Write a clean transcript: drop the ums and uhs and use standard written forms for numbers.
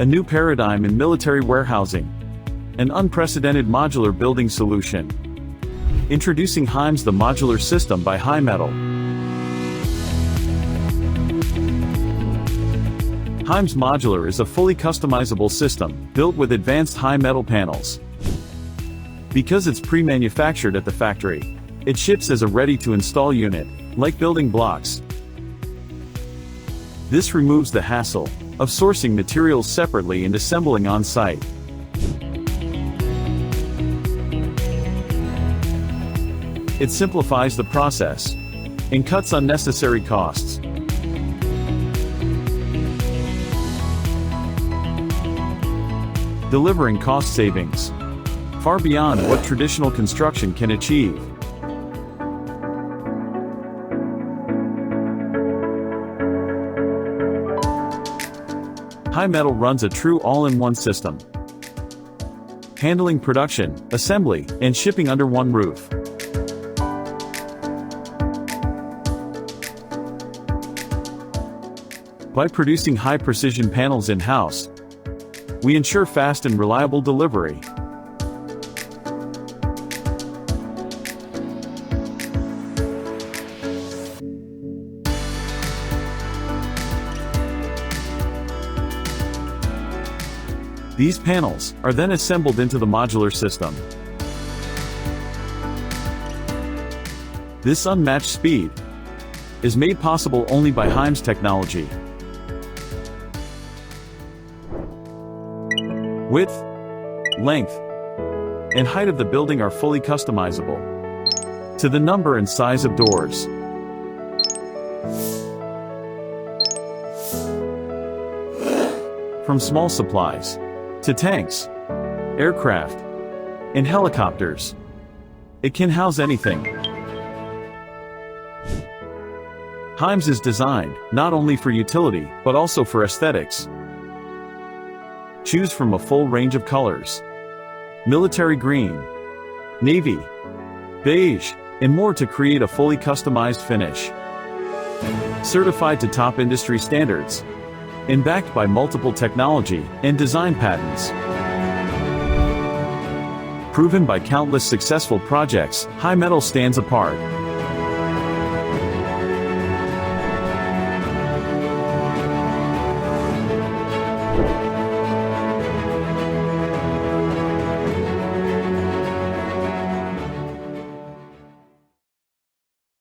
A new paradigm in military warehousing. An unprecedented modular building solution. Introducing HiMS the Modular System by HiMetal. HiMS Modular is a fully customizable system, built with advanced HiMetal panels. Because it's pre-manufactured at the factory, it ships as a ready-to-install unit, like building blocks. This removes the hassle of sourcing materials separately and assembling on-site. It simplifies the process and cuts unnecessary costs. Delivering cost savings far beyond what traditional construction can achieve. HiMetal runs a true all-in-one system, handling production, assembly, and shipping under one roof. By producing high-precision panels in-house, we ensure fast and reliable delivery. These panels are then assembled into the modular system. This unmatched speed is made possible only by HiMS technology. Width, length, and height of the building are fully customizable to the number and size of doors. From small supplies to tanks, aircraft, and helicopters, it can house anything. HiMS is designed not only for utility, but also for aesthetics. Choose from a full range of colors: military green, navy, beige, and more to create a fully customized finish. Certified to top industry standards, and backed by multiple technology and design patents. Proven by countless successful projects, HiMetal stands apart.